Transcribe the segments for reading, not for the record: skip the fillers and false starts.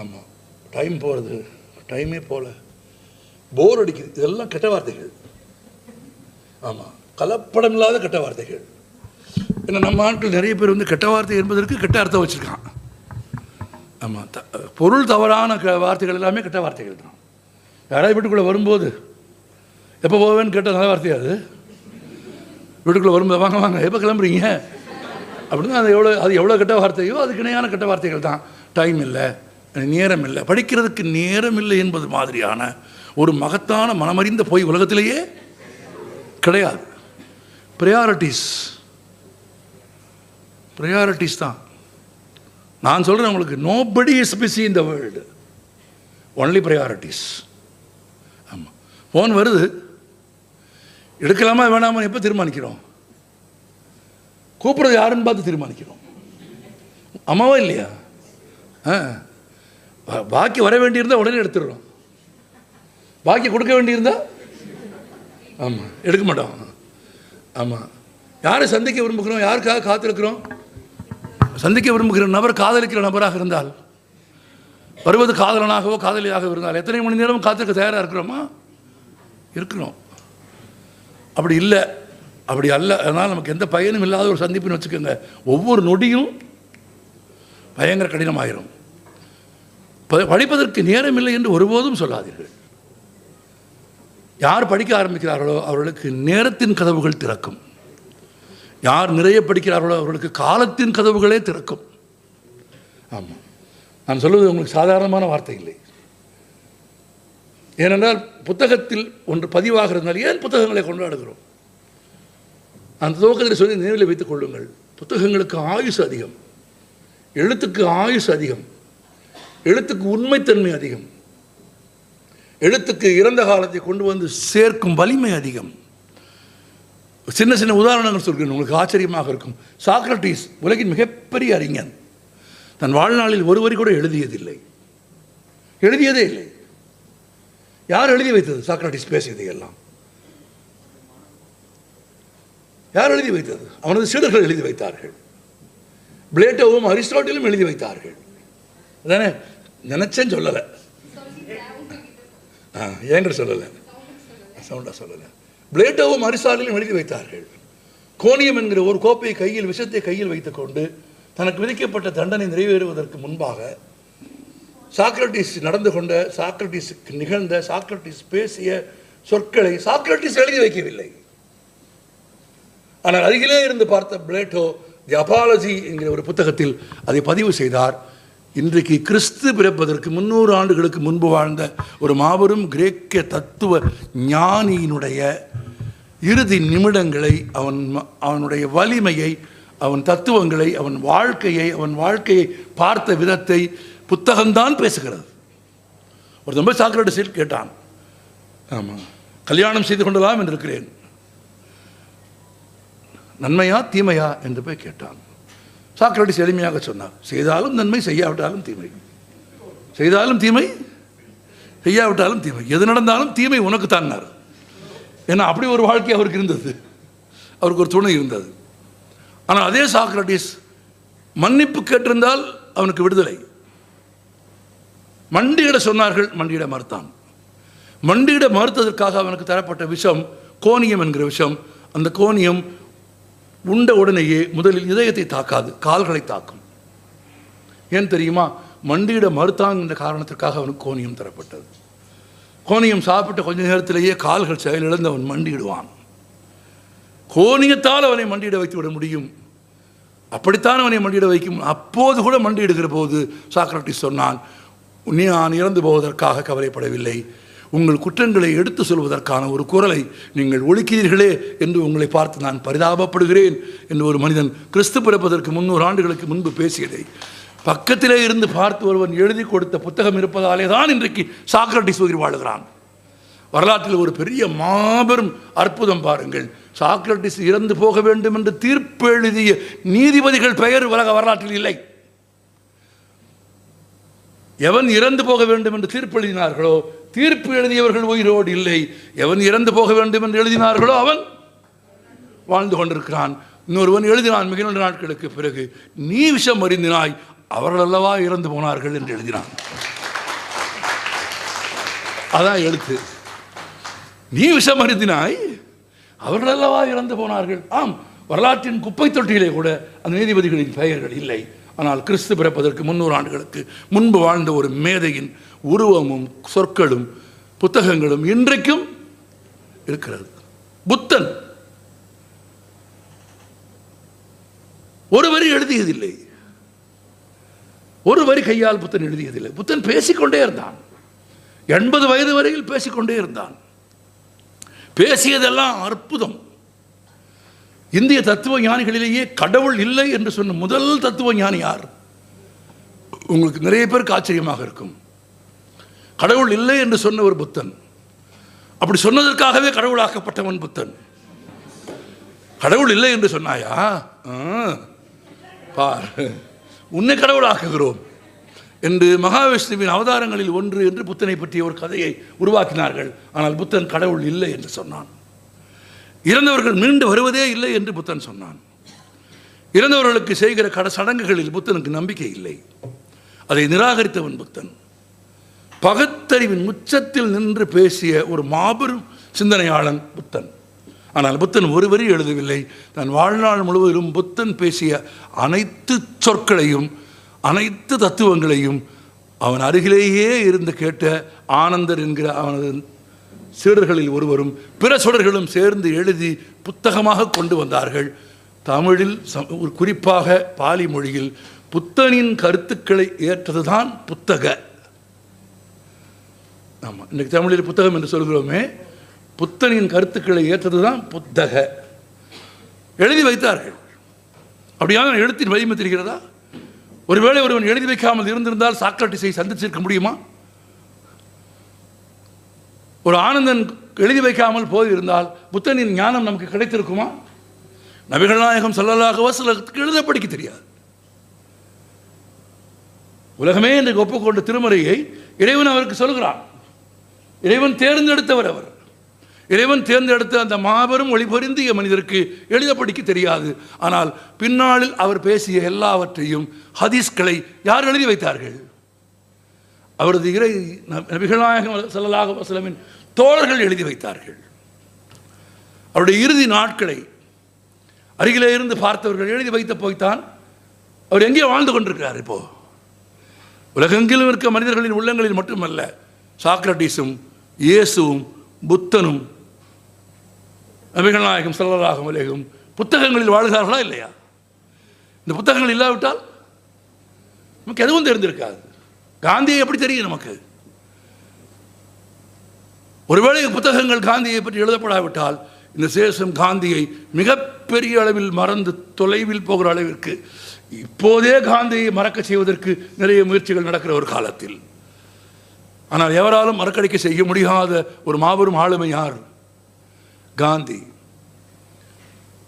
ஆமாம், டைம் போகிறது, டைமே போகல, போர் அடிக்குது, இதெல்லாம் கெட்ட வார்த்தைகள். ஆமாம், கலப்படம் இல்லாத கெட்ட வார்த்தைகள். ஏன்னா நம்ம ஆட்கள் நிறைய பேர் வந்து கெட்ட வார்த்தை என்பதற்கு கெட்ட அர்த்தம் வச்சுருக்கான். ஆமாம், பொருள் தவறான வார்த்தைகள் எல்லாமே கெட்ட வார்த்தைகள் தான். யாராவது வீட்டுக்குள்ளே வரும்போது எப்போ போவேன்னு கேட்டால் நல்ல வார்த்தையா? அது வீட்டுக்குள்ளே வரும்போது வாங்க வாங்க எப்போ கிளம்புறீங்க அப்படின்னா அது எவ்வளோ கெட்ட வார்த்தையோ அதுக்கு இணையான கெட்ட வார்த்தைகள் தான். டைம் இல்லை, நேரம் இல்லை, படிக்கிறதுக்கு நேரம் இல்லை என்பது மாதிரியான ஒரு மகத்தான மனமறிந்த போய் உலகத்திலேயே கிடையாது. ப்ரையாரிட்டிஸ் தான். நான் சொல்கிறேன் உங்களுக்கு, nobody is busy in the world, only priorities. ஆமாம், ஃபோன் வருது, எடுக்கலாமா வேணாமா எப்போ தீர்மானிக்கிறோம்? கூப்பிட்றது யாருன்னு பார்த்து தீர்மானிக்கிறோம். அம்மாவா இல்லையா? பாக்கி வர வேண்டியிருந்தால் உடனே எடுத்துடுறோம், பாக்கி கொடுக்க வேண்டியிருந்தால் ஆமாம் எடுக்க மாட்டோம். ஆமாம், யாரை சந்திக்க விரும்புகிறோம், யாருக்காக காத்திருக்கிறோம்? சந்திக்க விரும்புகிற நபர் காதலிக்கிற நபராக இருந்தால், வருவது காதலனாகவோ காதலியாக இருந்தால் எத்தனை மணி நேரம் காத்திருக்க தயாராக இருக்கிறோமா? இருக்கிறோம். அப்படி இல்லை, அப்படி அல்ல. அதனால் நமக்கு எந்த பயனும் இல்லாத ஒரு சந்திப்புன்னு வச்சுக்கோங்க. ஒவ்வொரு நொடியும் பயங்கர கடினமாயிரும். படிப்பதற்கு நேரம் இல்லை என்று ஒருபோதும் சொல்லாதீர்கள். யார் படிக்க ஆரம்பிக்கிறார்களோ அவர்களுக்கு நேரத்தின் கதவுகள் திறக்கும். யார் நிறைய படிக்கிறார்களோ அவர்களுக்கு காலத்தின் கதவுகளே திறக்கும். ஆமாம், நான் சொல்வது உங்களுக்கு சாதாரணமான வார்த்தை இல்லை. ஏனென்றால் புத்தகத்தில் ஒன்று பதிவாகிறதுனால ஏன் புத்தகங்களை கொண்டாடுகிறோம்? அந்த துவக்கத்தில் சொல்லி நினைவில் வைத்துக் கொள்ளுங்கள், புத்தகங்களுக்கு ஆயுசு அதிகம், எழுத்துக்கு ஆயுசு அதிகம், எழுத்துக்கு உண்மைத்தன்மை அதிகம், எழுத்துக்கு இறந்த காலத்தை கொண்டு வந்து சேர்க்கும் வலிமை அதிகம். சின்ன சின்ன உதாரணங்கள் சொல்கிறேன், உங்களுக்கு ஆச்சரியமாக இருக்கும். சாக்ரட்டிஸ் உலகின் மிகப்பெரிய அறிஞன், தன் வாழ்நாளில் ஒரு வரி கூட எழுதியதே இல்லை. யார் எழுதி வைத்தது? சாக்ரட்டிஸ் பேசியதை எல்லாம் யார் எழுதி வைத்தது? அவனது சீடர்கள் எழுதி வைத்தார்கள். பிளேட்டோவும் அரிஸ்டாட்டிலும் எழுதி வைத்தார்கள். அதானே நினைச்சேன்னு சொல்லலை, ஏங்கிற சொல்லலை, சவுண்டா சொல்லலை. பிளேட்டோவும் அரிஸ்டாட்டிலும் எழுதி வைத்தார்கள். கோனியம் என்கிற ஒரு கோப்பை கையில், விஷத்தை கையில் வைத்துக் கொண்டு தனக்கு விதிக்கப்பட்ட தண்டனை நிறைவேறுவதற்கு முன்பாக சாக்ரட்டிஸ் நடந்து கொண்ட, சாக்ரட்டிஸுக்கு நிகழ்ந்த, சாக்ரட்டிஸ் பேசிய சொற்களை சாக்ரட்டிஸ் எழுதி வைக்கவில்லை. ஆனால் அருகிலே இருந்து பார்த்த பிளேட்டோ தி அபாலஜி என்கிற ஒரு புத்தகத்தில் அதை பதிவு செய்தார். இன்றைக்கு கிறிஸ்து பிறப்பதற்கு 300 ஆண்டுகளுக்கு முன்பு வாழ்ந்த ஒரு மாபெரும் கிரேக்க தத்துவ ஞானியினுடைய இறுதி நிமிடங்களை, அவனுடைய வலிமையை, அவன் தத்துவங்களை, அவன் வாழ்க்கையை பார்த்த விதத்தை புத்தகம்தான் பேசுகிறது. ஒரு தம்பி சாக்ரட்டிஸில் கேட்டான், ஆமாம், கல்யாணம் செய்து கொள்ளலாம் என்று இருக்கிறேன், நன்மையா தீமையா என்று போய் கேட்டான். சாக்ரட்டிஸ் எளிமையாக சொன்னார், செய்தாலும் நன்மை, செய்யாவிட்டாலும் தீமை. செய்தாலும் தீமை, செய்யாவிட்டாலும் தீமை. எது நடந்தாலும் தீமை உனக்கு தான்னார். ஏன்னா அப்படி ஒரு வாழ்க்கை அவருக்கு இருந்தது, அவருக்கு ஒரு துணை இருந்தது. ஆனால் அதே சாக்ரட்டிஸ் மன்னிப்பு கேட்டிருந்தால் அவனுக்கு விடுதலை. மண்டியிட சொன்னார்கள், மண்டியிட மறுத்தான். மண்டியிட மறுத்ததற்காக அவனுக்கு தரப்பட்ட விஷம் கோனியம் என்கிற விஷம். அந்த கோனியம் உண்ட உடனேயே முதலில் இதயத்தை தாக்காது, கால்களை தாக்கும். ஏன் தெரியுமா? மண்டியிட மறுத்தான் என்ற காரணத்திற்காக அவனுக்கு கோனியம் தரப்பட்டது. கோனியம் சாப்பிட்ட கொஞ்ச நேரத்திலேயே கால்கள் செயலிழந்து அவன் மண்டியிடுவான். கோனியத்தால் அவனை மண்டியிட வைத்து விட முடியும், அப்படித்தான் அவனை மண்டியிட வைக்கும். அப்போது கூட மண்டியிடுகிற போது சாக்ரட்டிஸ் சொன்னான், நான் இறந்து போவதற்காக கவலைப்படவில்லை, உங்கள் குற்றங்களை எடுத்து சொல்வதற்கான ஒரு குரலை நீங்கள் ஒழிக்கிறீர்களே என்று உங்களை பார்த்து நான் பரிதாபப்படுகிறேன் என்று ஒரு மனிதன் கிறிஸ்து பிறப்பதற்கு 300 ஆண்டுகளுக்கு முன்பு பேசியதை பக்கத்திலே இருந்து பார்த்து ஒருவன் எழுதி கொடுத்த புத்தகம் இருப்பதாலே தான் இன்றைக்கு சாக்ரட்டிஸ் உயிர் வாழுகிறான். வரலாற்றில் ஒரு பெரிய மாபெரும் அற்புதம் பாருங்கள். சாக்ரட்டிஸ் இறந்து போக வேண்டும் என்று தீர்ப்பு எழுதிய நீதிபதிகள் பெயர் உலக வரலாற்றில் இல்லை. எவன் இறந்து போக வேண்டும் என்று தீர்ப்பு எழுதினார்களோ தீர்ப்பு எழுதியவர்கள் உயிரோடு இல்லை. எவன் இறந்து போக வேண்டும் என்று எழுதினார்களோ அவன் வாழ்ந்து கொண்டிருக்கிறான். இன்னொருவன் எழுதினான் மிக நீண்ட நாட்களுக்கு பிறகு, நீ விஷம் அறிந்தினாய், அவர்கள் அல்லவா இறந்து போனார்கள் என்று எழுதினான். அதான் எழுத்து. நீ விஷம் அருந்தினாய், அவர்கள் அல்லவா இறந்து போனார்கள். ஆம், வரலாற்றின் குப்பை தொட்டியிலே கூட அந்த நீதிபதிகளின் பெயர்கள் இல்லை. ஆனால் கிறிஸ்து பிறப்பதற்கு 300 ஆண்டுகளுக்கு முன்பு வாழ்ந்த ஒரு மேதையின் உருவமும் சொற்களும் புத்தகங்களும் இன்றைக்கும் இருக்கிறது. புத்தன் ஒரு வரி எழுதியதில்லை, ஒரு வரி கையால் புத்தன் எழுதியதில்லை. புத்தன் பேசிக்கொண்டே இருந்தான். 80 வயது வரையில் பேசிக்கொண்டே இருந்தான். பேசியதெல்லாம் அற்புதம். இந்திய தத்துவ ஞானிகளிலேயே கடவுள் இல்லை என்று சொன்ன முதல் தத்துவ ஞானி யார்? உங்களுக்கு நிறைய பேருக்கு ஆச்சரியமாக இருக்கும். கடவுள் இல்லை என்று சொன்ன ஒரு புத்தன். அப்படி சொன்னதற்காகவே கடவுளாக்கப்பட்டவன் புத்தன். கடவுள் இல்லை என்று சொன்னாயா, பார் உன்னை கடவுளாக்குகிறோம் என்று மகாவிஷ்ணுவின் அவதாரங்களில் ஒன்று என்று புத்தனை பற்றிய ஒரு கதையை உருவாக்கினார்கள். ஆனால் புத்தன் கடவுள் இல்லை என்று சொன்னான். இறந்தவர்கள் மீண்டு வருவதே இல்லை என்று புத்தன் சொன்னான். இறந்தவர்களுக்கு செய்கிற சடங்குகளில் புத்தனுக்கு நம்பிக்கை இல்லை. அதை நிராகரித்தவன் புத்தன். பகுத்தறிவின் உச்சத்தில் நின்று பேசிய ஒரு மாபெரும் சிந்தனையாளன் புத்தன். ஆனால் புத்தன் ஒரு வரி எழுதவில்லை. தன் வாழ்நாள் முழுவதும் புத்தன் பேசிய அனைத்து சொற்களையும் அனைத்து தத்துவங்களையும் அவன் அருகிலேயே இருந்து கேட்ட ஆனந்தர் என்கிற அவனது சீடர்களில் ஒருவரும் பிற சீடர்களும் சேர்ந்து எழுதி புத்தகமாக கொண்டு வந்தார்கள். தமிழில் குறிப்பாக பாலி மொழியில் புத்தனின் கருத்துக்களை ஏற்றதுதான் புத்தக. ஆமாம், இன்றைக்கு தமிழில் புத்தகம் என்று சொல்கிறோமே, புத்தனின் கருத்துக்களை ஏற்றதுதான் புத்தக. எழுதி வைத்தார்கள். அப்படியான எழுத்தின் வலிமை தெரிகிறதா? ஒருவேளை ஒருவன் எழுதி வைக்காமல் இருந்திருந்தால் சாக்ரட்டிஸை சந்திச்சிருக்க முடியுமா? ஒரு ஆனந்தன் எழுதி வைக்காமல் போயிருந்தால் புத்தனின் ஞானம் நமக்கு கிடைத்திருக்குமா? நபிகள் நாயகம் ஸல்லல்லாஹு அலைஹி வஸல்லம் எழுத படிக்க தெரியாது. உலகமே இன்றைக்கு ஒப்புக்கொண்ட திருமறையை இறைவன் அவருக்கு சொல்கிறான். இறைவன் தேர்ந்தெடுத்தவர் அவர். இறைவன் தேர்ந்தெடுத்த அந்த மாபெரும் ஒளிபொருந்திய மனிதருக்கு எழுத படிக்க தெரியாது. ஆனால் பின்னாளில் அவர் பேசிய எல்லாவற்றையும் ஹதீஸ்களை யார் எழுதி வைத்தார்கள்? அவரது நபிகள் நாயகம் ஸல்லல்லாஹு அலைஹி வஸல்லமின் தோழர்கள் எழுதி வைத்தார்கள். அவருடைய இறுதி நாட்களை அருகிலே இருந்து பார்த்தவர்கள் எழுதி வைத்த போய்த்தான் அவர் எங்கே வாழ்ந்து கொண்டிருக்கிறார். இப்போ உலகெங்கிலும் இருக்க மனிதர்களின் உள்ளங்களில் மட்டுமல்ல, சாக்ரட்டிஸும் இயேசுவும் புத்தனும் நபிகள் நாயகம் ஸல்லல்லாஹு அலைஹி வஸல்லம் புத்தகங்களில் வாழ்கிறார்களா இல்லையா? இந்த புத்தகங்கள் இல்லாவிட்டால் நமக்கு எதுவும் தெரிந்திருக்காது. காந்தியை எப்படி தெரியும் நமக்கு? ஒருவேளை புத்தகங்கள் காந்தியை பற்றி எழுதப்படாவிட்டால் இந்த சேஷம் காந்தியை மிகப்பெரிய அளவில் மறந்து தொலைவில் போகிற அளவிற்கு இப்போதே காந்தியை மறக்க செய்வதற்கு நிறைய முயற்சிகள் நடக்கிற ஒரு காலத்தில். ஆனால் எவராலும் மறக்கடிக்க செய்ய முடியாத ஒரு மாபெரும் ஆளுமை யார்? காந்தி.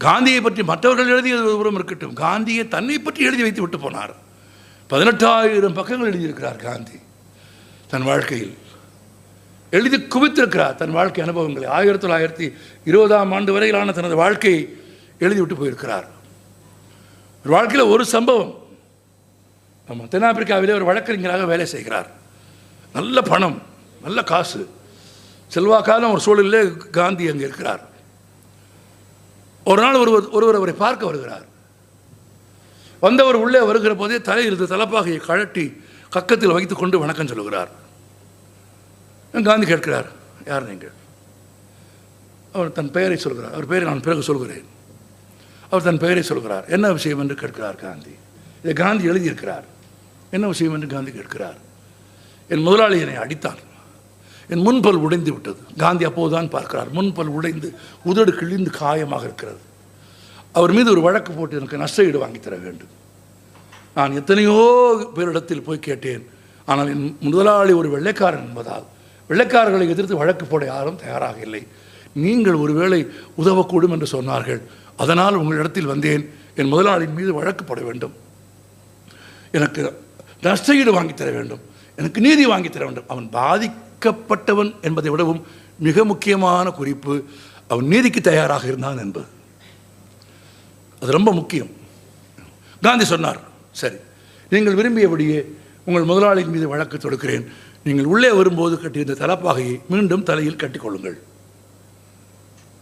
காந்தியை பற்றி மற்றவர்கள் எழுதியது ஒருவரும் இருக்கட்டும், காந்தியை தன்னை பற்றி எழுதி வைத்து விட்டு போனார். 18,000 பக்கங்கள் எழுதியிருக்கிறார் காந்தி. தன் வாழ்க்கையில் எழுதி குவித்திருக்கிறார். தன் வாழ்க்கை அனுபவங்களை 1920ஆம் ஆண்டு வரையிலான தனது வாழ்க்கையை எழுதிவிட்டு போயிருக்கிறார். ஒரு வாழ்க்கையில் ஒரு சம்பவம். நம்ம தென்னாப்பிரிக்காவிலே ஒரு வழக்கறிஞராக வேலை செய்கிறார். நல்ல பணம், நல்ல காசு, செல்வாக்கான ஒரு சூழலிலே காந்தி அங்கே இருக்கிறார். ஒரு நாள் ஒருவர் அவரை பார்க்க வருகிறார். வந்தவர் உள்ளே வருகிற போதே தலையிலிருந்து தலப்பாகையை கழட்டி கக்கத்தில் வைத்துக் கொண்டு வணக்கம் சொல்லுகிறார். காந்தி கேட்கிறார், யார் நீங்கள்? அவர் தன் பெயரை சொல்கிறார். அவர் பெயரை நான் பிறகு சொல்கிறேன். அவர் தன் பெயரை சொல்கிறார். என்ன விஷயம் என்று கேட்கிறார் காந்தி. இதை காந்தி எழுதியிருக்கிறார். என்ன விஷயம் என்று காந்தி கேட்கிறார். என் முதலாளி என்னை அடித்தார், என் முன்பல் உடைந்து விட்டது. காந்தி அப்போதுதான் பார்க்கிறார், முன்பல் உடைந்து உதடு கிழிந்து காயமாக இருக்கிறது. அவர் மீது ஒரு வழக்கு போட்டு எனக்கு நஷ்டஈடு வாங்கி தர வேண்டும். நான் எத்தனையோ பேரிடத்தில் போய் கேட்டேன். ஆனால் என் முதலாளி ஒரு வெள்ளைக்காரன் என்பதால் வெள்ளைக்காரர்களை எதிர்த்து வழக்கு போட யாரும் தயாராக இல்லை. நீங்கள் ஒருவேளை உதவக்கூடும் என்று சொன்னார்கள். அதனால் உங்களிடத்தில் வந்தேன். என் முதலாளியின் மீது வழக்கு போட வேண்டும், எனக்கு நஷ்டஈடு வாங்கி தர வேண்டும், எனக்கு நீதி வாங்கி தர வேண்டும். அவன் பாதிக்கப்பட்டவன் என்பதை விடவும் மிக முக்கியமான குறிப்பு, அவன் நீதிக்கு தயாராக இருந்தான் என்பது. அது ரொம்ப முக்கியம். காந்தி சொன்னார், சரி, நீங்கள் விரும்பியபடியே உங்கள் முதலாளியின் மீது வழக்கு தொடுக்கிறேன். நீங்கள் உள்ளே வரும்போது கட்டியிருந்த தலைப்பாகையை மீண்டும் தலையில் கட்டிக்கொள்ளுங்கள்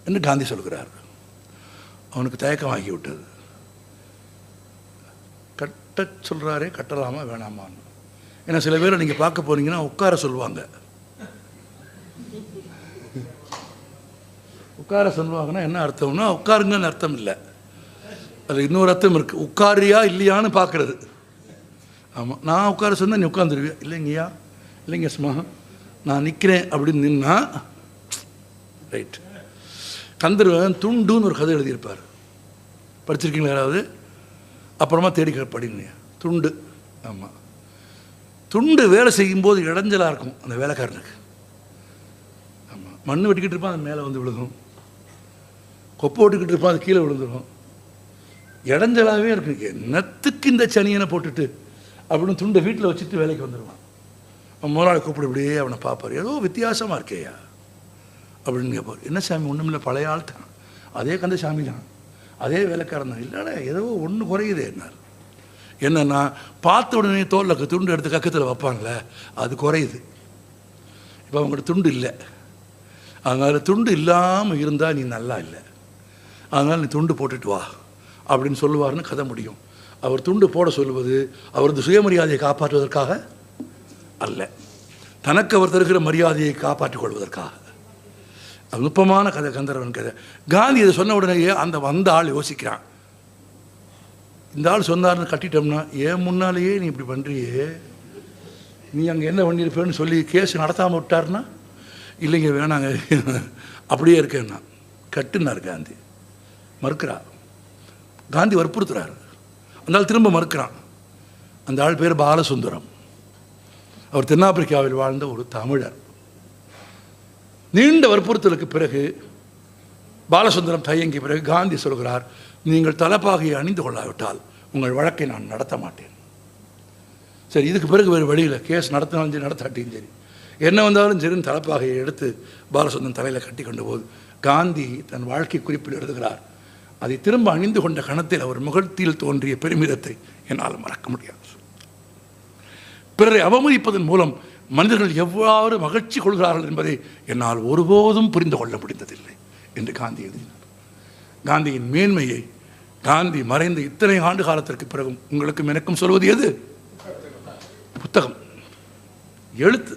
என்று காந்தி சொல்கிறார். அவனுக்கு தயக்கமாகி விட்டது. கட்ட சொல்கிறாரே, கட்டலாமா வேணாமான்னு. ஏன்னா சில பேரை நீங்கள் பார்க்க போனீங்கன்னா உட்கார சொல்லுவாங்க. உட்கார சொல்லுவாங்கன்னா என்ன அர்த்தம்னா உட்காருங்கன்னு அர்த்தம் இல்லை, அது இன்னொரு அர்த்தம் இருக்குது. உட்காரியா இல்லையான்னு பார்க்குறது. ஆமாம், நான் உட்கார சொன்னால் நீ உட்காந்துருவியா? இல்லைங்கய்யா, இல்லைங்க சும்மா நான் நிற்கிறேன் அப்படின்னு நின்னா ரைட். கந்தர்வன் துண்டுன்னு ஒரு கதை எழுதியிருப்பார், படிச்சிருக்கீங்களா யாராவது? அப்புறமா தேடி படிங்க. துண்டு. ஆமாம், துண்டு வேலை செய்யும்போது இடைஞ்சலாக இருக்கும் அந்த வேலைக்காரனுக்கு. ஆமாம், மண் வெட்டிக்கிட்டு இருப்பான், அது மேலே வந்து விழுகும். கொப்பை ஓட்டுக்கிட்டு இருப்பான், அது கீழே விழுந்துடும். இடைஞ்சலாகவே இருக்கு. என்னத்துக்கு இந்த சனியனை போட்டுட்டு அப்படின்னு துண்டை வீட்டில் வச்சுட்டு வேலைக்கு வந்துடுவான். அவன் முதலாளி கூப்பிடு, இப்படியே அவனை பார்ப்பார். ஏதோ வித்தியாசமாக இருக்கேயா அப்படின்னு கேட்பார். என்ன சாமி? ஒன்றும் இல்லை, பழைய ஆள் தான், அதே கந்த சாமி தான், அதே வேலைக்காரன் தான். இல்லைடா, ஏதோ ஒன்று குறையுது. என்னார் என்னன்னா, பார்த்த உடனே தோலில் துண்டு எடுத்து கக்கத்தில் வைப்பாங்களே, அது குறையுது. இப்போ அவங்கள்ட்ட துண்டு இல்லை, அதனால் துண்டு இல்லாமல் இருந்தால் நீ நல்லா இல்லை, அதனால் நீ துண்டு போட்டுட்டு வா அப்படின்னு சொல்லுவார்னு கதை முடியும். அவர் துண்டு போட சொல்லுவது அவரது சுயமரியாதையை காப்பாற்றுவதற்காக அல்ல, தனக்கு அவர் தருகிற மரியாதையை காப்பாற்றிக் கொள்வதற்காக. அது நுட்பமான கதை, கந்தர்வன் கதை. காந்தி இதை சொன்ன உடனேயே அந்த வந்த ஆள் யோசிக்கிறான். இந்த ஆள் சொன்னார்னு கட்டிட்டோம்னா, ஏன் முன்னாலேயே நீ இப்படி பண்ணுறியே, நீ அங்கே என்ன பண்ணியிருப்பேன்னு சொல்லி கேஸ் நடத்தாமல் விட்டார்னா, இல்லைங்க வேணாங்க அப்படியே இருக்கேன்னா கட்டுனார். காந்தி மறுக்கிறார். காந்தி வற்புறுத்துறார். அந்த ஆள் திரும்ப மறுக்கிறான். அந்த ஆள் பேர் பாலசுந்தரம். அவர் தென்னாப்பிரிக்காவில் வாழ்ந்த ஒரு தமிழர். நீண்ட வற்புறுத்தலுக்கு பிறகு பாலசுந்தரம் தயங்கிய பிறகு காந்தி சொல்கிறார், நீங்கள் தலைப்பாகையை அணிந்து கொள்ளாவிட்டால் உங்கள் வழக்கை நான் நடத்த மாட்டேன். சரி, இதுக்கு பிறகு வேறு வழியில் கேஸ் நடத்தினாலும் சரி நடத்தாட்டியும் சரி, என்ன வந்தாலும் சரி தலைப்பாகையை எடுத்து பாலசுந்தரம் தலையில் கட்டி கொண்ட போது காந்தி தன் வாழ்க்கை குறிப்பில் எழுதுகிறார், அதை திரும்ப அணிந்து கொண்ட கணத்தில் அவர் முகத்தில் தோன்றிய பெருமிதத்தை என்னால் மறக்க முடியாது. பிறரை அவமதிப்பதன் மூலம் மனிதர்கள் எவ்வாறு மகிழ்ச்சி கொள்கிறார்கள் என்பதை என்னால் ஒருபோதும் புரிந்து கொள்ள முடிந்ததில்லை என்று காந்தி எழுதினார். காந்தியின் மேன்மையை காந்தி மறைந்த இத்தனை ஆண்டு காலத்திற்கு பிறகும் உங்களுக்கும் எனக்கும் சொல்வது எது? புத்தகம், எழுத்து.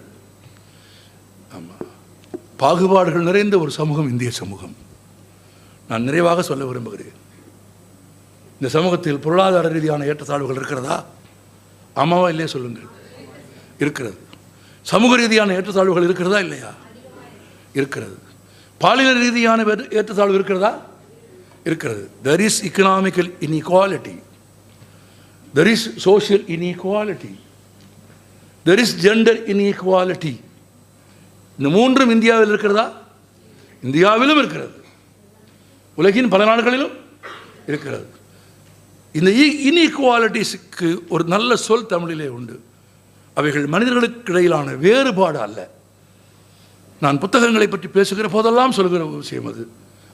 ஆமாம், பாகுபாடுகள் நிறைந்த ஒரு சமூகம் இந்திய சமூகம். நான் நிறைவாக சொல்ல விரும்புகிறேன், இந்த சமூகத்தில் பொருளாதார ரீதியான ஏற்றத்தாழ்வுகள் இருக்கிறதா? ஆமாவா இல்லையா சொல்லுங்கள். இருக்கிறது. சமூக ரீதியான ஏற்றத்தாழ்வுகள் இருக்கிறதா இல்லையா? இருக்கிறது. பாலின ரீதியான ஏற்றத்தாழ்வு இருக்கிறதா? இருக்கிறது. There is economical inequality, there is social inequality, there is gender inequality. இந்த மூன்றும் இந்தியாவில் இருக்கிறதா? இந்தியாவிலும் இருக்கிறது, உலகின் பல நாடுகளிலும் இருக்கிறது. இந்த இன்இக்வாலிட்டிஸுக்கு ஒரு நல்ல சொல் தமிழிலே உண்டு. அவைகள் மனிதர்களுக்கு இடையிலான வேறுபாடு அல்ல. நான் புத்தகங்களை பற்றி பேசுகிற போதெல்லாம் சொல்கிற விஷயம் அது.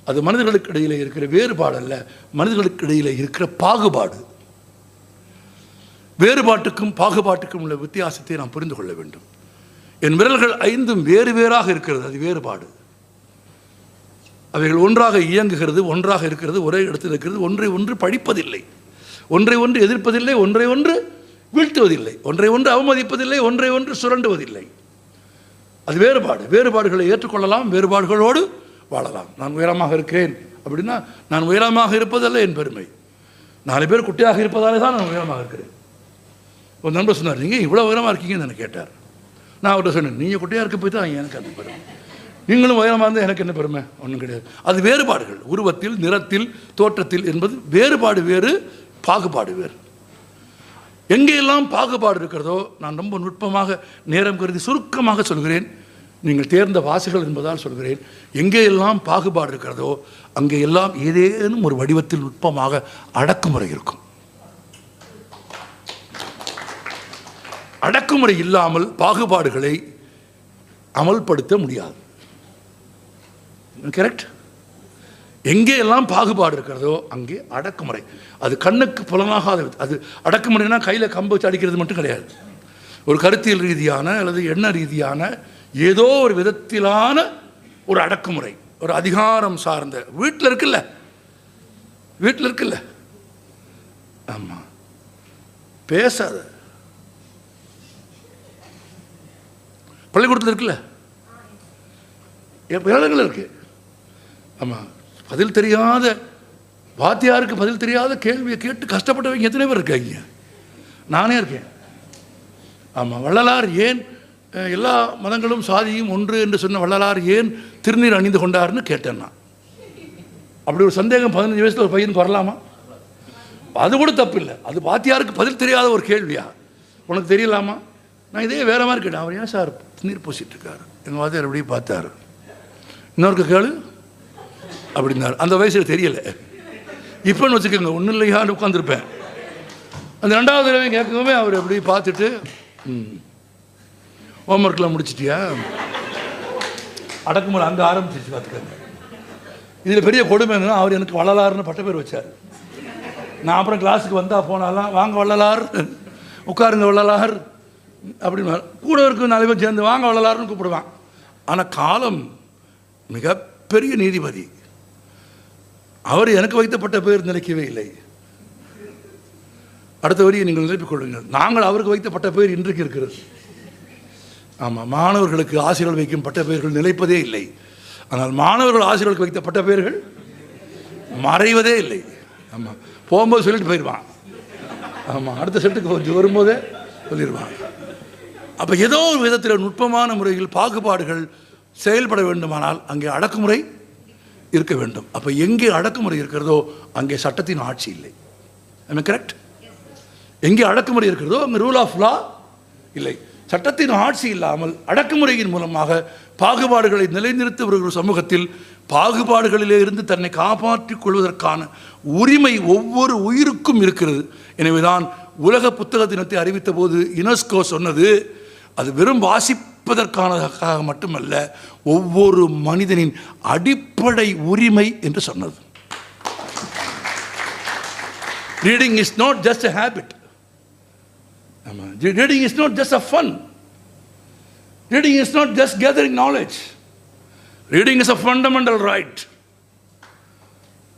அது மனிதர்களுக்கு இடையிலே இருக்கிற வேறுபாடு அல்ல, மனிதர்களுக்கு இடையிலே இருக்கிற பாகுபாடு. வேறுபாட்டுக்கும் பாகுபாட்டுக்கும் உள்ள வித்தியாசத்தை நாம் புரிந்து கொள்ள வேண்டும். என் விரல்கள் 5 வேறு வேறாக இருக்கிறது, அது வேறுபாடு. அவைகள் ஒன்றாக இயங்குகிறது, ஒன்றாக இருக்கிறது, ஒரே இடத்தில் இருக்கிறது, ஒன்றை ஒன்று படிப்பதில்லை, ஒன்றை ஒன்று எதிர்ப்பதில்லை, ஒன்றை ஒன்று வீழ்த்துவதில்லை, ஒன்றை ஒன்று அவமதிப்பதில்லை, ஒன்றை ஒன்று சுரண்டுவதில்லை. அது வேறுபாடு. வேறுபாடுகளை ஏற்றுக்கொள்ளலாம், வேறுபாடுகளோடு வாழலாம். நான் உயரமாக இருக்கிறேன் அப்படின்னா நான் உயரமாக இருப்பதல்ல என் பெருமை, 4 பேர் குட்டியாக இருப்பதாலே தான் நான் உயரமாக இருக்கிறேன். ஒரு நண்பர் சொன்னார், நீங்கள் இவ்வளோ உயரமாக இருக்கீங்கன்னு எனக்கு கேட்டார். நான் அவர்கிட்ட சொன்னேன், நீங்கள் குட்டியாக இருக்க போய் தான் எனக்கு அந்த பெருமை, நீங்களும் உயரமாக இருந்தால் எனக்கு என்ன பெருமை? ஒன்றும் கிடையாது. அது வேறுபாடுகள், உருவத்தில், நிறத்தில், தோற்றத்தில் என்பது வேறுபாடு வேறு, பாகுபாடு வேறு. எங்கெல்லாம் பாகுபாடு இருக்கிறதோ, நான் ரொம்ப நுட்பமாக நேரம் கருதி சுருக்கமாக சொல்கிறேன், நீங்கள் தேர்ந்த வாசிகள் என்பதால் சொல்கிறேன், எங்கேயெல்லாம் பாகுபாடு இருக்கிறதோ அங்கே எல்லாம் ஏதேனும் ஒரு வடிவத்தில் நுட்பமாக அடக்குமுறை இருக்கும். அடக்குமுறை இல்லாமல் பாகுபாடுகளை அமல்படுத்த முடியாது. கரெக்ட்? எங்கே எல்லாம் பாகுபாடு இருக்கிறதோ அங்கே அடக்குமுறை. அது கண்ணுக்கு புலனாகாத, அது அடக்குமுறைனா கையில் கம்பு வச்சு அடிக்கிறது மட்டும் கிடையாது. ஒரு கருத்தியல் ரீதியான அல்லது எண்ண ரீதியான ஏதோ ஒரு விதத்திலான ஒரு அடக்குமுறை, ஒரு அதிகாரம் சார்ந்த வீட்டில் இருக்குல்ல. ஆமாம், பேசாத. பள்ளிக்கூடத்தில் இருக்குல்ல, இடங்கள் இருக்கு. ஆமாம், பதில் தெரியாத வாத்தியாருக்கு பதில் தெரியாத கேள்வியை கேட்டு கஷ்டப்பட்டவங்க எத்தனை பேர் இருக்காங்க? நானே இருக்கேன். ஆமாம், வள்ளலார் ஏன் எல்லா மதங்களும் சாதியும் ஒன்று என்று சொன்ன வள்ளலார் ஏன் திருநீர் அணிந்து கொண்டார்னு கேட்டேன் நான். அப்படி ஒரு சந்தேகம் 15 வயசில் ஒரு பையனுக்கு வரலாமா? அது கூட தப்பு இல்லை. அது வாத்தியாருக்கு பதில் தெரியாத ஒரு கேள்வியா? உனக்கு தெரியலாமா? நான் இதே வேற மாதிரி கேட்டேன். அவர் ஏன் சார் திருநீர் பூசிட்டு இருக்காரு? எங்கள் வாத்தியார் எப்படி பார்த்தாரு. இன்னொருக்கு கேளு அப்படின்னாரு. அந்த வயசில் தெரியலை. இப்போன்னு வச்சுக்கோங்க, ஒன்றும் இல்லையான்னு உட்காந்துருப்பேன். அந்த 2வது தடவை கேட்கவே அவர் எப்படி பார்த்துட்டு, ஹோம்ஒர்க்லாம் முடிச்சிட்டியா? அடக்குமுறை அங்கே ஆரம்பிச்சிச்சு பார்த்துக்கோங்க. இதில் பெரிய கொடுமை என்னன்னா, அவர் எனக்கு வள்ளலார்னு பட்ட பேர் வச்சார். நான் அப்புறம் கிளாஸுக்கு வந்தால் போனாலாம், வாங்க வள்ளலார், உட்காருங்க வள்ளலார் அப்படின்னு கூட இருக்கு 4 பேர் சேர்ந்து வாங்க வள்ளலார்னு கூப்பிடுவான். ஆனால் காலம் மிகப்பெரிய நீதிபதி. அவர் எனக்கு வைத்தப்பட்ட பேர் நிலைக்கவே இல்லை. அடுத்த வரியை நீங்கள் நிரப்பிக் கொள்ளுங்கள். நாங்கள் அவருக்கு வைத்தப்பட்ட பேர் இன்றைக்கு இருக்கிறது. ஆமாம், மாணவர்களுக்கு ஆசிரியர்கள் வைக்கும் பட்ட பெயர்கள் நிலைப்பதே இல்லை. ஆனால் மாணவர்கள் ஆசிரியர்களுக்கு வைத்த பட்ட பெயர்கள் மறைவதே இல்லை. ஆமாம், போகும்போது சொல்லிட்டு போயிடுவான். ஆமாம், அடுத்த செட்டுக்கு வரும்போதே சொல்லிடுவான். அப்போ ஏதோ ஒரு விதத்தில் நுட்பமான முறையில் பாகுபாடுகள் செயல்பட வேண்டுமானால் அங்கே அடக்குமுறை இருக்க வேண்டும். அப்போ எங்கே அடக்குமுறை இருக்கிறதோ அங்கே சட்டத்தின் ஆட்சி இல்லை. கரெக்ட்? எங்கே அடக்குமுறை இருக்கிறதோ அங்கே ரூல் ஆஃப் லா இல்லை. சட்டத்தின் ஆட்சி இல்லாமல் அடக்குமுறையின் மூலமாக பாகுபாடுகளை நிலைநிறுத்த ஒரு சமூகத்தில் பாகுபாடுகளிலே இருந்து தன்னை காப்பாற்றிக் கொள்வதற்கான உரிமை ஒவ்வொரு உயிருக்கும் இருக்கிறது. எனவேதான் உலக புத்தக தினத்தை அறிவித்த போது யுனெஸ்கோ சொன்னது, அது வெறும் வாசிப்பதற்கானதாக மட்டுமல்ல, ஒவ்வொரு மனிதனின் அடிப்படை உரிமை என்று சொன்னது. Reading is not just a habit. Reading is not just a fun. Reading is not just gathering knowledge. Reading is a fundamental right.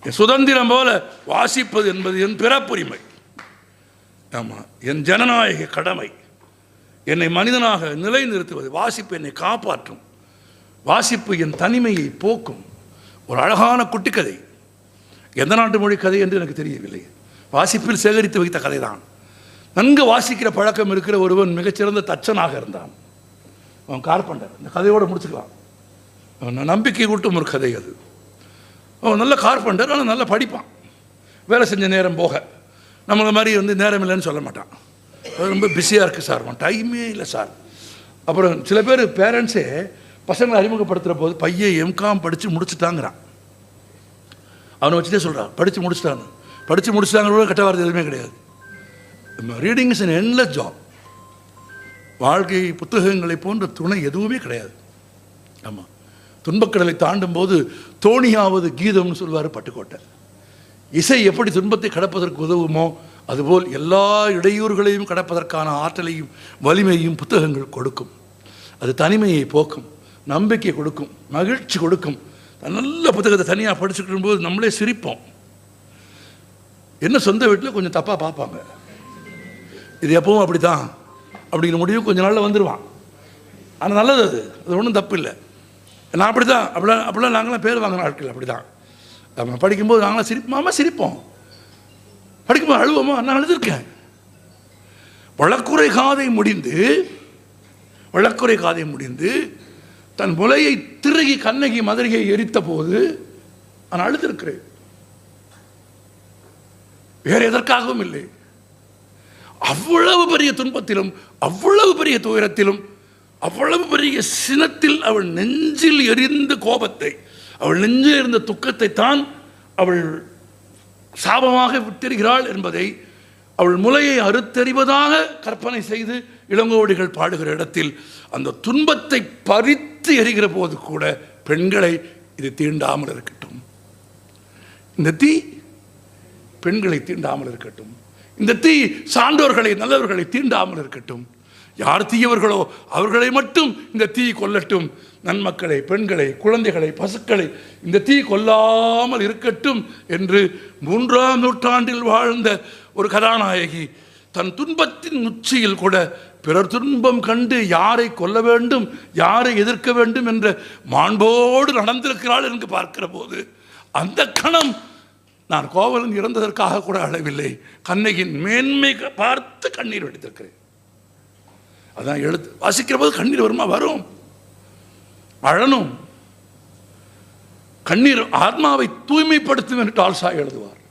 சுதந்திரம் போல வாசிப்பது என்பது என் பிறப்புரிமை. ஆமாம், என் ஜனநாயக கடமை. என்னை மனிதனாக நிலைநிறுத்துவது. வாசிப்பு என்னை காப்பாற்றும். வாசிப்பு என் தனிமையை போக்கும். ஒரு அழகான குட்டி கதை, எந்த நாட்டு மொழி கதை என்று எனக்கு தெரியவில்லை, வாசிப்பில் சேகரித்து வைத்த கதை தான். நன்கு வாசிக்கிற பழக்கம் இருக்கிற ஒருவன் மிகச்சிறந்த தச்சனாக இருந்தான். அவன் கார்பெண்டர். இந்த கதையோடு முடிச்சுக்கலாம். அவன் நம்பிக்கை கூட்டும் ஒரு கதை அது. அவன் நல்ல கார்பெண்டர், ஆனால் நல்லா படிப்பான். வேலை செஞ்ச நேரம் போக நம்மளை மாதிரி நேரம் இல்லைன்னு சொல்ல மாட்டான். ரொம்ப பிஸியாக இருக்குது சார், டைமே இல்லை சார். அப்புறம் சில பேர் பேரண்ட்ஸே பசங்களை அறிமுகப்படுத்துகிற போது பையன் எம்காம் படித்து முடிச்சுட்டாங்கிறான். அவனை வச்சுட்டே சொல்கிறான் படித்து முடிச்சுட்டாங்க. கெட்ட வார்த்தை எதுவுமே கிடையாது. Reading is an endless job. வாழ்க்கை புத்தகங்களை போன்ற துணை எதுவுமே கிடையாது. ஆமாம், துன்பக்கடலை தாண்டும் போது தோணியாவது கீதம்னு சொல்வார் பட்டுக்கோட்டை. இசை எப்படி துன்பத்தை கடப்பதற்கு உதவுமோ அதுபோல் எல்லா இடையூறுகளையும் கடப்பதற்கான ஆற்றலையும் வலிமையும் புத்தகங்கள் கொடுக்கும். அது தனிமையை போக்கும், நம்பிக்கை கொடுக்கும், மகிழ்ச்சி கொடுக்கும். நல்ல புத்தகத்தை தனியாக படிச்சுக்கிடும் போது நம்மளே சிரிப்போம். என்ன சொந்த வீட்டில் கொஞ்சம் தப்பாக பார்ப்பாங்க, இது எப்பவும் அப்படி தான் அப்படிங்கிற முடிவு கொஞ்சம் நாளில் வந்துடுவான். ஆனால் நல்லது, அது ஒன்றும் தப்பு இல்லை. நான் அப்படி தான் அப்படிலாம் நாங்களாம் பேர் வாங்கின ஆட்கள் அப்படி தான். நம்ம படிக்கும்போது நாங்களாம் சிரிப்போம். படிக்கும்போது அழுவோமா? நான் அழுதுருக்கேன். வழக்குரை காதை முடிந்து தன் முலையை திருகி கண்ணகி மதுரையை எரித்த போது நான் அழுதிருக்கிறேன். வேற எதற்காகவும் இல்லை. அவ்வளவு பெரிய துன்பத்திலும், அவ்வளவு பெரிய துயரத்திலும், அவ்வளவு பெரிய சினத்தில் அவள் நெஞ்சில் எரிந்த கோபத்தை, அவள் நெஞ்சில் இருந்த துக்கத்தை தான் அவள் சாபமாக விட்டிருக்கிறாள் என்பதை அவள் முலையை அறுத்தறிவதாக கற்பனை செய்து இளங்கோவடிகள் பாடுகிற இடத்தில் அந்த துன்பத்தை பறித்து எரிகிற போது கூட பெண்களை இது தீண்டாமல் இருக்கட்டும், இந்த தீ பெண்களை தீண்டாமல் இருக்கட்டும், இந்த தீ சான்றோர்களை நல்லவர்களை தீண்டாமல் இருக்கட்டும், யார் தீயவர்களோ அவர்களை மட்டும் இந்த தீ கொல்லட்டும், நன்மக்களை, பெண்களை, குழந்தைகளை, பசுக்களை இந்த தீ கொல்லாமல் இருக்கட்டும் என்று 3ஆம் நூற்றாண்டில் வாழ்ந்த ஒரு கதாநாயகி தன் துன்பத்தின் உச்சியில் கூட பிறர் துன்பம் கண்டு யாரை கொல்ல வேண்டும், யாரை எதிர்க்க வேண்டும் என்ற மாண்போடு நடந்திருக்கிறாள் என்று பார்க்கிற போது அந்த கணம் நான் கோவலன் இறந்ததற்காக கூட அழவில்லை, கண்ணகியின் மேன்மை பார்த்து கண்ணீர் வெடித்திருக்கிறேன். அதான் எழுத்து வாசிக்கிற போது கண்ணீர் வருமா? வரும், அழணும். கண்ணீர் ஆத்மாவை தூய்மைப்படுத்தும் என்று டால்ஸ்டாய் எழுதுவார்.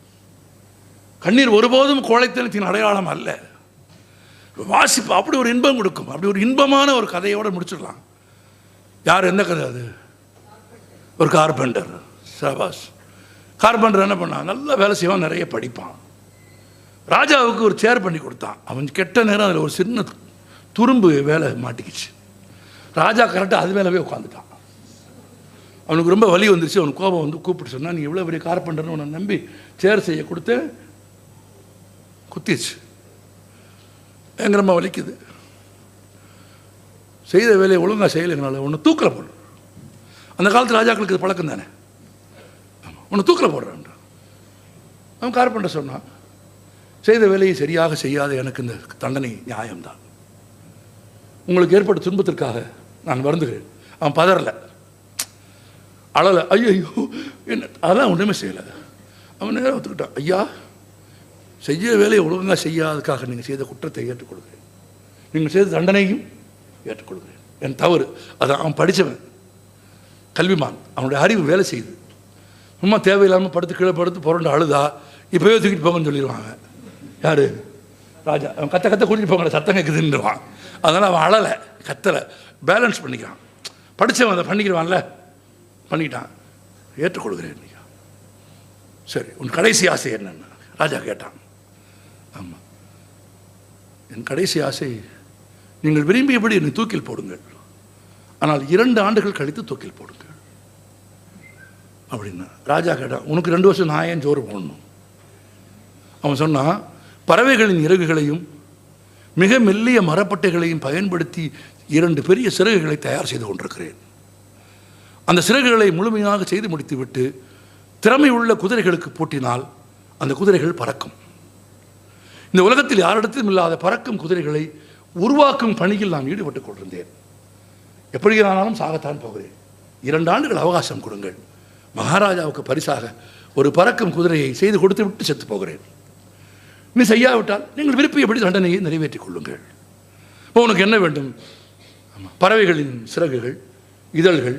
கண்ணீர் ஒருபோதும் கோழைத்தனத்தின் அடையாளம் அல்ல. வாசிப்பு அப்படி ஒரு இன்பம் கொடுக்கும். அப்படி ஒரு இன்பமான ஒரு கதையோடு முடிச்சிடலாம். யார், எந்த கதை அது? ஒரு கார்பெண்டர். சபாஸ். கார்பெண்டர் என்ன பண்ணான்? நல்லா வேலை செய்வான், நிறைய படிப்பான். ராஜாவுக்கு ஒரு சேர் பண்ணி கொடுத்தான். அவன் கெட்ட நேரம் அதில் ஒரு சின்ன துரும்பு வேலை மாட்டிக்கிச்சு. ராஜா கரெக்டாக அது மேலவே உட்காந்துட்டான். அவனுக்கு ரொம்ப வலி வந்துருச்சு. அவனுக்கு கோபம் வந்து கூப்பிட்டு சொன்னான், நீ இவ்வளோ பெரிய கார்பெண்டர்னு உன்னை நம்பி சேர் செய்ய கொடுத்து குத்திச்சு, பயங்கரமாக வலிக்குது, செய்த வேலையை ஒழுங்காக செய்யலைங்கனால ஒன்று தூக்கில் போடு. அந்த காலத்து ராஜாக்களுக்கு இது பழக்கம் தானே, ஒன்று தூக்கில் போடுறான். அவன் கார்பெண்டர் சொன்னான், செய்த வேலையை சரியாக செய்யாத எனக்கு இந்த தண்டனை நியாயம்தான், உங்களுக்கு ஏற்பட்ட துன்பத்திற்காக நான் வருந்துகிறேன். அவன் பதறலை, அழலை, ஐயோ என்ன, அதெல்லாம் ஒன்றுமே செய்யலை. அவன் நேரம் ஒத்துக்கிட்டான், ஐயா செய்ய வேலையை ஒழுங்காக செய்யாததுக்காக நீங்கள் செய்த குற்றத்தை ஏற்றுக்கொள்கிறேன், நீங்கள் செய்த தண்டனையும் ஏற்றுக்கொள்கிறேன், என் தவறு. அதான் அவன் படித்தவன், கல்விமான், அவனுடைய அறிவு வேலை செய்யுது. சும்மா தேவையில்லாமல் படுத்து கீழே படுத்து புரண்டு அழுதா இப்போவே தூக்கிட்டு போங்கன்னு சொல்லிடுவாங்க. யார்? ராஜா. அவன் கத்த கூட்டிகிட்டு போங்க, சத்தம் கேட்குதுன்னுவான். அதனால் அவன் அழலை, கத்தலை, பேலன்ஸ் பண்ணிக்கிறான். படித்தவன் அதை பண்ணிக்கிறான்ல, பண்ணிக்கிட்டான். ஏற்றுக்கொள்கிறேன். சரி, உன் கடைசி ஆசை என்னன்னு ராஜா கேட்டான். ஆமாம், என் கடைசி ஆசை நீங்கள் விரும்பியபடி என்னை தூக்கில் போடுங்கள், ஆனால் 2 ஆண்டுகள் கழித்து தூக்கில் போடுங்கள் அப்படின்னா. ராஜா கேட்டான், உனக்கு 2 வருஷம் நான் ஏன் சோறு போடணும்? அவன் சொன்னான், பறவைகளின் இறகுகளையும் மிக மெல்லிய மரப்பட்டைகளையும் பயன்படுத்தி 2 பெரிய சிறகுகளை தயார் செய்து கொண்டிருக்கிறேன். அந்த சிறகுகளை முழுமையாக செய்து முடித்துவிட்டு திறமை உள்ள குதிரைகளுக்கு பூட்டினால் அந்த குதிரைகள் பறக்கும். இந்த உலகத்தில் யாரிடத்திலும் இல்லாத பறக்கும் குதிரைகளை உருவாக்கும் பணியில் நான் ஈடுபட்டுக் கொண்டிருந்தேன். எப்படியானாலும் சாகத்தான் போகிறேன், 2 ஆண்டுகள் அவகாசம் கொடுங்கள், மகாராஜாவுக்கு பரிசாக ஒரு பறக்கும் குதிரையை செய்து கொடுத்து விட்டு செத்து போகிறேன். நீ செய்யாவிட்டால் நீங்கள் விரும்பியபடி தண்டனையை நிறைவேற்றிக் கொள்ளுங்கள். இப்போ உனக்கு என்ன வேண்டும்? பறவைகளின் சிறகுகள், இதழ்கள்,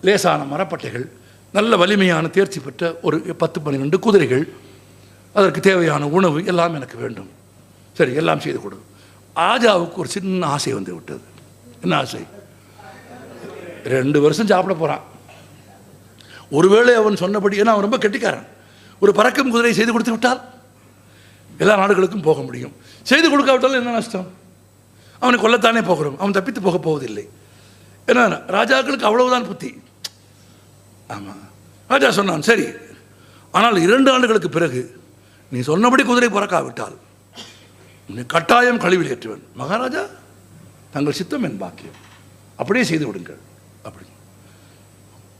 லேசான மரப்பட்டைகள், நல்ல வலிமையான தேர்ச்சி பெற்ற ஒரு 10-12 குதிரைகள், அதற்கு தேவையான உணவு எல்லாம் எனக்கு வேண்டும். சரி, எல்லாம் செய்து கொடு. ராஜாவுக்கு ஒரு சின்ன ஆசை வந்து விட்டது. என்ன ஆசை? 2 வருஷம் சாப்பிட போகிறான். ஒருவேளை அவன் சொன்னபடி, ஏன்னா அவன் ரொம்ப கெட்டிக்காரன், ஒரு பறக்கும் குதிரை செய்து கொடுத்து விட்டால் எல்லா நாடுகளுக்கும் போக முடியும். செய்து கொடுக்காவிட்டாலும் என்ன நஷ்டம்? அவனை கொல்லத்தானே போகிறோம், அவன் தப்பித்து போக போவதில்லை. ஏன்னா ராஜாக்களுக்கு அவ்வளவுதான் புத்தி. ஆமாம், ராஜா சொன்னான், சரி, ஆனால் 2 ஆண்டுகளுக்கு பிறகு நீ சொன்னபடி குதிரை பறக்காவிட்டால் நீ கட்டாயம் கழிவில் ஏற்றுவன். மகாராஜா, தங்கள் சித்தம் என் பாக்கியம், அப்படியே செய்து விடுங்கள் அப்படி.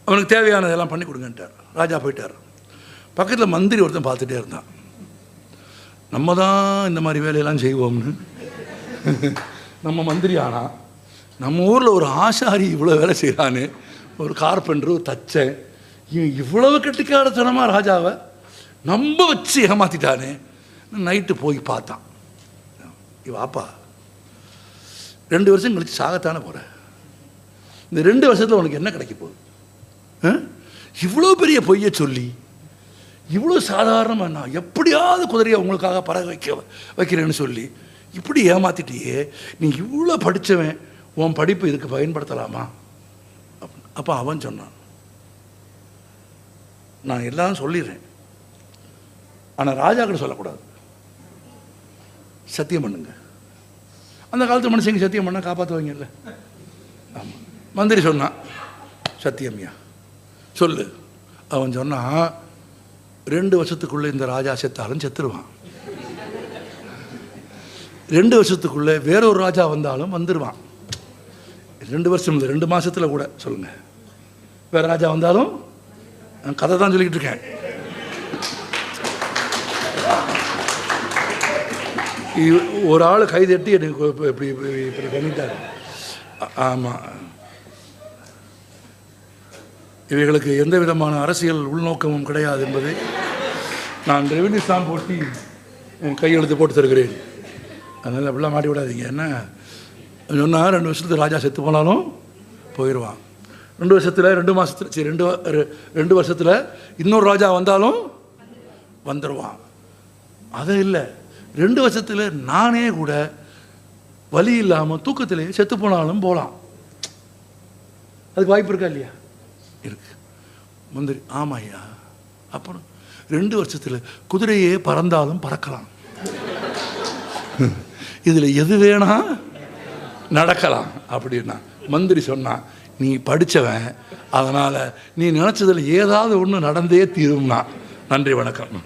அவனுக்கு தேவையானதெல்லாம் பண்ணி கொடுங்கன்ட்டார். ராஜா போயிட்டார். பக்கத்தில் மந்திரி ஒருத்தன் பார்த்துட்டே இருந்தான். நம்ம தான் இந்த மாதிரி வேலையெல்லாம் செய்வோம்னு. நம்ம மந்திரி ஆனால் நம்ம ஊரில் ஒரு ஆசாரி இவ்வளோ வேலை செய்கிறான்னு, ஒரு கார்பெண்டர், ஒரு தச்சன், இவ்வளவு கெட்டிக்காரத்தனமாக ராஜாவை நம்ப வச்சு ஏமாற்றிட்டானே. நைட்டு போய் பார்த்தான். வாப்பா, 2 வருஷம் கழிச்சு சாகத்தானே போகிற, இந்த 2 வருஷத்தில் உனக்கு என்ன கிடைக்க போகுது? இவ்வளோ பெரிய பொய்யை சொல்லி, இவ்வளோ சாதாரணமாக நான் எப்படியாவது குதிரையை உங்களுக்காக பறக்க வைக்கிறேன்னு சொல்லி இப்படி ஏமாத்திட்டியே, நீ இவ்வளோ படித்தவன், உன் படிப்பு இதுக்கு பயன்படுத்தலாமா? அப்போ அவன் சொன்னான், நான் எல்லாம் சொல்லிடுறேன், ஆனால் ராஜா கிட்ட சொல்லக்கூடாது, சத்தியம் பண்ணுங்க. அந்த காலத்து மனுஷங்க சத்தியம் பண்ணால் காப்பாற்றுவாங்கல்ல. ஆமாம், மந்திரி சொன்னான், சத்தியம்யா சொல்லு. அவன் சொன்னான், 2 வருஷத்துக்குள்ளே இந்த ராஜா செத்தாலும் செத்துருவான், 2 வருஷத்துக்குள்ளே வேறொரு ராஜா வந்தாலும் வந்துடுவான். 2 வருஷம் இல்லை, 2 மாதத்தில் கூட சொல்லுங்கள். வேறு ராஜா வந்தாலும், நான் கதை தான் சொல்லிக்கிட்டு இருக்கேன். ஒரு ஆள் கைதட்டி எனக்கு இப்படி இப்படி பண்ணிட்டார். ஆமாம், இவைகளுக்கு எந்த விதமான அரசியல் உள்நோக்கமும் கிடையாது என்பதை நான் ரெவென்யூ ஸ்டாம்ப் போட்டி கையெழுத்து போட்டு தருகிறேன். அதனால் அப்படிலாம் மாட்டி விடாதீங்க. என்ன சொன்னால் 2 வருஷத்துக்கு ராஜா செத்து போனாலும் போயிடுவான். 2 வருஷத்தில் 2 மாதத்தில் சரி 2 வருஷத்தில் இன்னொரு ராஜா வந்தாலும் வந்துடுவான். அது இல்லை, 2 வருஷத்தில் நானே கூட வலி இல்லாமல் தூக்கத்திலேயே செத்து போனாலும் போகலாம். அதுக்கு வாய்ப்பு இருக்கா இல்லையா? இருக்கு. மந்திரி ஆமாம் ஐயா. அப்புறம் 2 வருஷத்தில் குதிரையே பறந்தாலும் பறக்கலாம். இதில் எது வேணா நடக்கலாம் அப்படின்னா மந்திரி சொன்னான், நீ படித்தவன், அதனால் நீ நினச்சதில் ஏதாவது ஒன்று நடந்தே தீரும்னா. நன்றி, வணக்கம்.